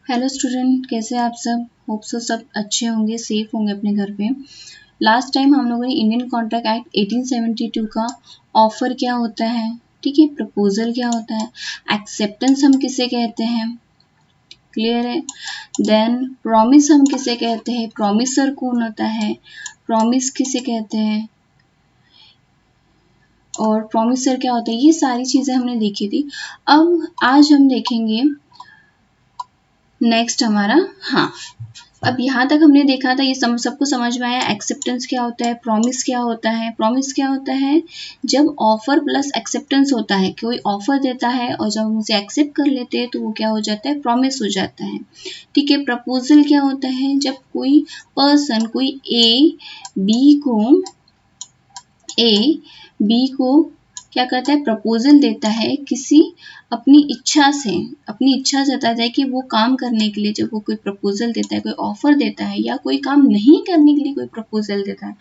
Hello student, कैसे आप सब? होप सो सब अच्छे होंगे, सेफ होंगे अपने घर पे। लास्ट टाइम हम लोगों ने इंडियन कॉन्ट्रैक्ट एक्ट 1872 का ऑफर क्या होता है, ठीक है, प्रपोजल क्या होता है, एक्सेप्टेंस हम किसे कहते हैं, क्लियर है। देन प्रॉमिस हम किसे कहते हैं, प्रॉमिसर कौन होता है, प्रॉमिस किसे कहते हैं और प्रॉमिसर क्या होता है, ये सारी चीज़ें हमने देखी थी। अब आज हम देखेंगे नेक्स्ट हमारा, हाँ, अब यहाँ तक हमने देखा था, ये सबको समझ में आया। एक्सेप्टेंस क्या होता है, प्रॉमिस क्या होता है। प्रॉमिस क्या होता है, जब ऑफर प्लस एक्सेप्टेंस होता है, कोई ऑफर देता है और जब हम उसे एक्सेप्ट कर लेते हैं तो वो क्या हो जाता है, प्रॉमिस हो जाता है, ठीक है। प्रपोजल क्या होता है, जब कोई पर्सन, कोई ए बी को क्या करता है, प्रपोजल देता है, किसी अपनी इच्छा जताता है कि वो काम करने के लिए, जब वो कोई प्रपोजल देता है, कोई ऑफर देता है या कोई काम नहीं करने के लिए कोई प्रपोजल देता है,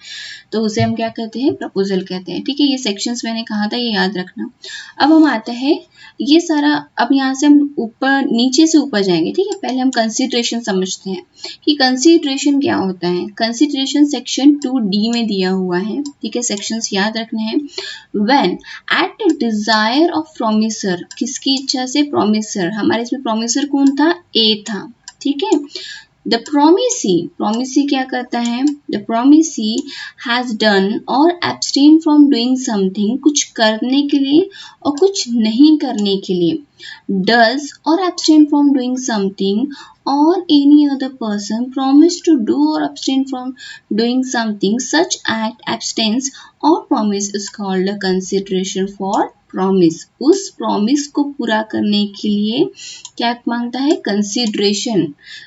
तो उसे हम क्या कहते हैं, प्रपोजल कहते हैं, ठीक है। ये सेक्शंस मैंने कहा था, ये याद रखना। अब हम आते हैं ये सारा, अब यहाँ से हम ऊपर नीचे से ऊपर जाएंगे, ठीक है। पहले हम कंसीडरेशन समझते हैं कि कंसीडरेशन क्या होता है। कंसीडरेशन सेक्शन 2D में दिया हुआ है, ठीक है, सेक्शंस याद रखने हैं। When at the desire of promisor, किसकी इच्छा से, प्रोमिसर, हमारे इसमें प्रोमिसर कौन था, ए था, ठीक है। द प्रोमिसी क्या करता है, द प्रोमिसी हैज डन और एब्सटेन फ्रॉम डूइंग समथिंग, कुछ करने के लिए और कुछ नहीं करने के लिए, डज और abstain from doing something or any other person promise to do or abstain from doing something, such act, abstains or promise is called a consideration for promise. उस promise को पूरा करने के लिए क्या मांगता है, consideration.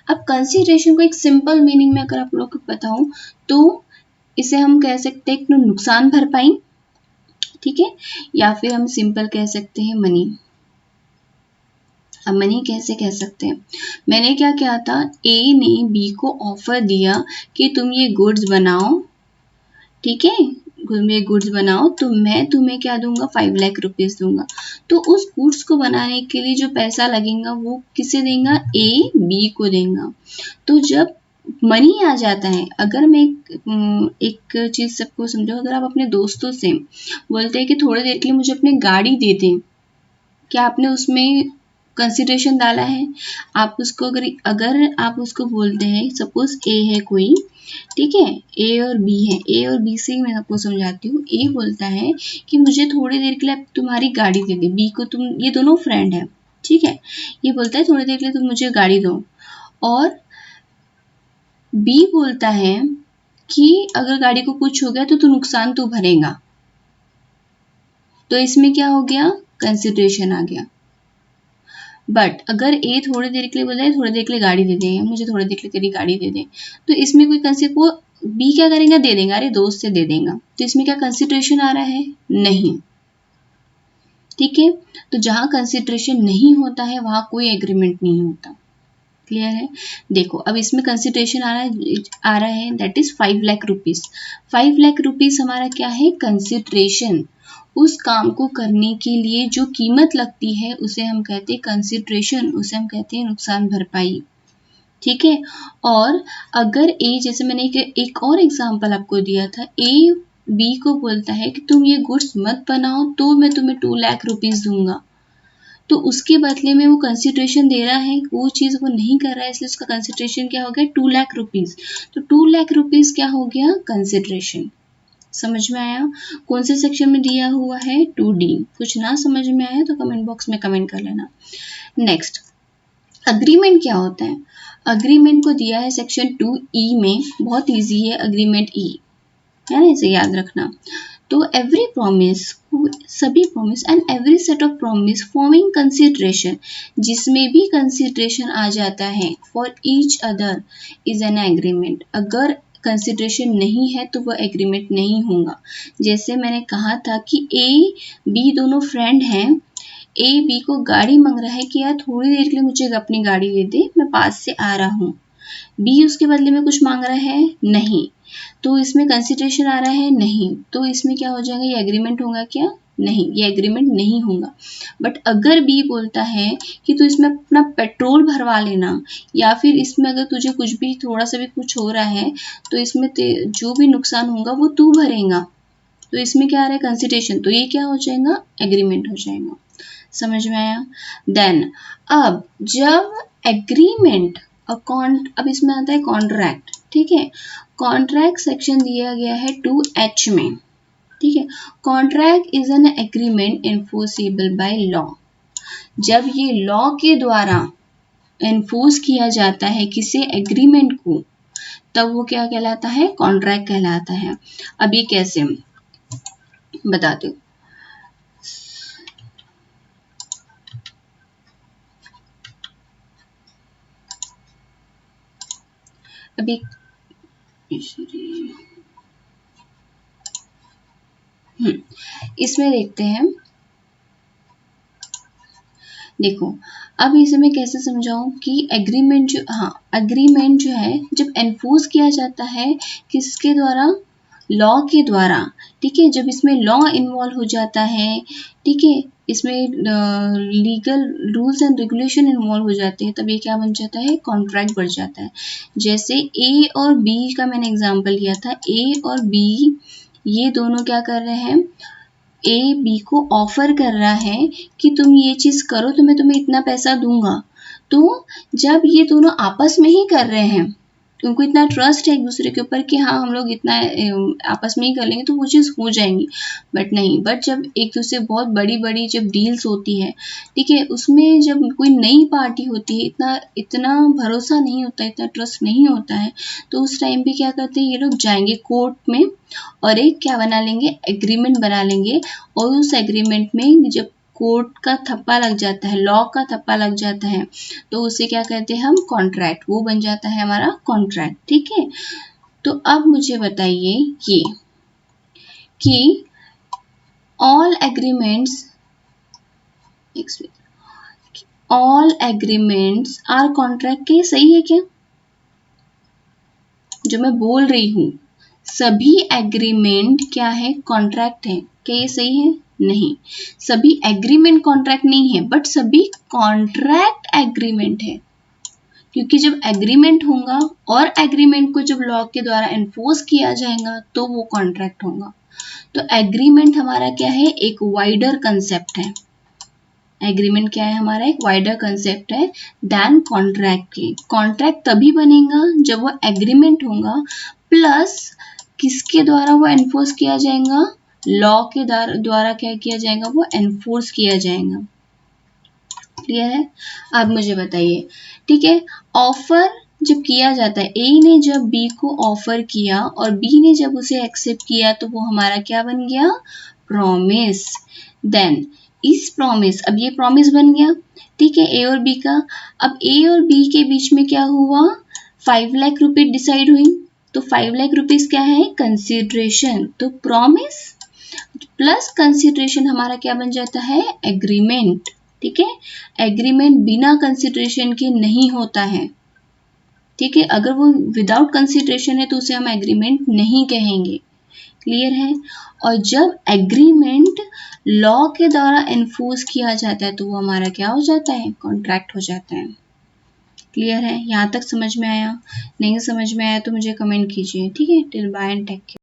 अब consideration को एक simple meaning में अगर आप लोगों को बताऊं तो इसे हम कह सकते हैं नुकसान भरपाई, ठीक है, या फिर हम सिंपल कह सकते हैं मनी। अब मनी कैसे कह सकते हैं, मैंने क्या किया था, ए ने बी को ऑफर दिया कि तुम ये गुड्स बनाओ, ठीक है, तुम ये गुड्स बनाओ तो मैं तुम्हें क्या दूंगा, 5 लाख रुपीस दूंगा। तो उस गुड्स को बनाने के लिए जो पैसा लगेगा वो किसे देगा, ए बी को देगा। तो जब मनी आ जाता है, अगर मैं एक चीज सबको समझो, अगर आप अपने दोस्तों से बोलते हैं कि थोड़ी देर के लिए मुझे अपनी गाड़ी दे दें, क्या आपने उसमें कंसिडरेशन डाला है। आप उसको अगर आप उसको बोलते हैं, सपोज ए है कोई, ठीक है, ए और बी है, ए और बी से ही मैं आपको समझाती हूँ। ए बोलता है कि मुझे थोड़ी देर के लिए तुम्हारी गाड़ी दे दे, बी को तुम, ये दोनों फ्रेंड है, ठीक है, ये बोलता है थोड़ी देर के लिए तुम मुझे गाड़ी दो, और बी बोलता है कि अगर गाड़ी को कुछ हो गया तो तू नुकसान तू भरेगा। तो इसमें क्या हो गया, कंसिडरेशन आ गया। बट अगर ए थोड़ी देर के लिए बोल रहा है, थोड़ी देर के लिए गाड़ी दे दें, मुझे थोड़ी देर के लिए तेरी गाड़ी दे दे, तो इसमें कोई कंसिडर, वो बी क्या करेगा, दे देगा, अरे दोस्त से दे देगा, तो इसमें क्या कंसिडरेशन आ रहा है, नहीं, ठीक है। तो जहां कंसिडरेशन नहीं होता है वहां कोई एग्रीमेंट नहीं होता, क्लियर है। देखो अब इसमें कंसिडरेशन आ रहा है that is 5 lakh rupees. 5 lakh rupees हमारा क्या है, कंसिडरेशन। उस काम को करने के लिए जो कीमत लगती है उसे हम कहते हैं कंसिडरेशन, उसे हम कहते हैं नुकसान भरपाई, ठीक है। और अगर ए, जैसे मैंने एक और एग्जांपल आपको दिया था, ए बी को बोलता है कि तुम ये गुड्स मत बनाओ तो मैं तुम्हें 2 लाख रुपीज दूंगा, तो उसके बदले में वो कंसिडरेशन दे रहा है, वो चीज़ वो नहीं कर रहा है, इसलिए उसका कंसिडरेशन क्या हो गया, 2 लाख रुपीज। तो 2 लाख रुपीज क्या हो गया, कंसिडरेशन। समझ में आया, कौन से सेक्शन में दिया हुआ है, 2D। कुछ ना समझ में आया तो कमेंट बॉक्स में कमेंट कर लेना। नेक्स्ट, अग्रीमेंट क्या होता है। अग्रीमेंट को दिया है सेक्शन 2E में, बहुत ईजी है अग्रीमेंट, ई है ना, इसे याद रखना। तो एवरी प्रॉमिस, सभी promise and every set of promise forming consideration, जिसमें भी कंसिडरेशन आ जाता है, for each other is an agreement. अगर कंसिडरेशन नहीं है तो वह एग्रीमेंट नहीं होगा। जैसे मैंने कहा था कि ए बी दोनों फ्रेंड हैं, ए बी को गाड़ी मांग रहा है कि यार थोड़ी देर के लिए मुझे अपनी गाड़ी दे दे, मैं पास से आ रहा हूँ। बी उसके बदले में कुछ मांग रहा है, नहीं, तो इसमें कंसिडरेशन आ रहा है, नहीं, तो इसमें क्या हो जाएगा, ये एग्रीमेंट होगा क्या, नहीं, ये एग्रीमेंट नहीं होगा। बट अगर बी बोलता है कि तू इसमें अपना पेट्रोल भरवा लेना, या फिर इसमें अगर तुझे कुछ भी थोड़ा सा भी कुछ हो रहा है तो इसमें जो भी नुकसान होगा वो तू भरेगा, तो इसमें क्या आ रहा है, कंसिडरेशन, तो ये क्या हो जाएगा, एग्रीमेंट हो जाएगा। समझ में आया? देन अब जब एग्रीमेंट अब इसमें आता है कॉन्ट्रैक्ट, ठीक है। कॉन्ट्रैक्ट सेक्शन दिया गया है 2H में, ठीक है। Contract is an agreement enforceable by law. जब ये लॉ के द्वारा एनफोर्स किया जाता है किसी एग्रीमेंट को, तब वो क्या कहलाता है, कॉन्ट्रैक्ट कहलाता है। अब ये कैसे बताते हो। अभी इसमें देखते हैं, देखो अब इसे मैं कैसे समझाऊं कि एग्रीमेंट जो, हाँ एग्रीमेंट जो है जब एनफोर्स किया जाता है किसके द्वारा, लॉ के द्वारा, ठीक है। जब इसमें लॉ इन्वॉल्व हो जाता है, ठीक है, इसमें legal rules and regulation involve हो जाते हैं, तब ये क्या बन जाता है, कॉन्ट्रैक्ट बढ़ जाता है। जैसे ए और बी का मैंने एग्जांपल लिया था, ए और बी ये दोनों क्या कर रहे हैं, ए बी को ऑफर कर रहा है कि तुम ये चीज करो तो मैं तुम्हें इतना पैसा दूंगा। तो जब ये दोनों आपस में ही कर रहे हैं, उनको इतना ट्रस्ट है एक दूसरे के ऊपर कि हाँ हम लोग इतना आपस में ही कर लेंगे तो वो चीज़ हो जाएंगी। बट नहीं, बट जब एक दूसरे बहुत बड़ी बड़ी जब डील्स होती है, ठीक है, उसमें जब कोई नई पार्टी होती है, इतना इतना भरोसा नहीं होता, इतना ट्रस्ट नहीं होता है, तो उस टाइम पे क्या करते हैं, ये लोग जाएंगे कोर्ट में और एक क्या बना लेंगे, एग्रीमेंट बना लेंगे। और उस एग्रीमेंट में जब कोर्ट का थप्पा लग जाता है, लॉ का थप्पा लग जाता है, तो उसे क्या कहते हैं हम, कॉन्ट्रैक्ट, वो बन जाता है हमारा कॉन्ट्रैक्ट, ठीक है। तो अब मुझे बताइए ये कि ऑल एग्रीमेंट्स आर कॉन्ट्रैक्ट के, सही है क्या जो मैं बोल रही हूँ, सभी एग्रीमेंट क्या है, कॉन्ट्रैक्ट है, क्या ये सही है? नहीं, सभी एग्रीमेंट कॉन्ट्रैक्ट नहीं है, बट सभी कॉन्ट्रैक्ट एग्रीमेंट है। क्योंकि जब एग्रीमेंट होगा और एग्रीमेंट को जब लॉ के द्वारा एनफोर्स किया जाएगा तो वो कॉन्ट्रैक्ट होगा। तो एग्रीमेंट हमारा क्या है, एक वाइडर कंसेप्ट है। एग्रीमेंट क्या है हमारा, एक वाइडर कंसेप्ट है देन कॉन्ट्रैक्ट के। कॉन्ट्रैक्ट तभी बनेगा जब वो एग्रीमेंट होगा प्लस किसके द्वारा वो एनफोर्स किया जाएगा, लॉ के द्वारा क्या किया जाएगा, वो एनफोर्स किया जाएगा। क्लियर है? अब मुझे बताइए, ठीक है, ऑफर जब किया जाता है, ए ने जब बी को ऑफर किया और बी ने जब उसे एक्सेप्ट किया तो वो हमारा क्या बन गया, प्रॉमिस। देन इस प्रॉमिस, अब ये प्रॉमिस बन गया, ठीक है, ए और बी का। अब ए और बी के बीच में क्या हुआ, 5 लाख रुपए डिसाइड हुई, तो 5 लाख रुपीज क्या है, कंसिडरेशन। तो प्रॉमिस प्लस कंसिडरेशन हमारा क्या बन जाता है, एग्रीमेंट, ठीक है। एग्रीमेंट बिना कंसिडरेशन के नहीं होता है, ठीक है। अगर वो विदाउट कंसिडरेशन है तो उसे हम एग्रीमेंट नहीं कहेंगे। क्लियर है? और जब एग्रीमेंट लॉ के द्वारा एनफोर्स किया जाता है तो वो हमारा क्या हो जाता है, कॉन्ट्रैक्ट हो जाता है। क्लियर है? यहाँ तक समझ में आया? नहीं समझ में आया तो मुझे कमेंट कीजिए, ठीक है। Till bye and take care.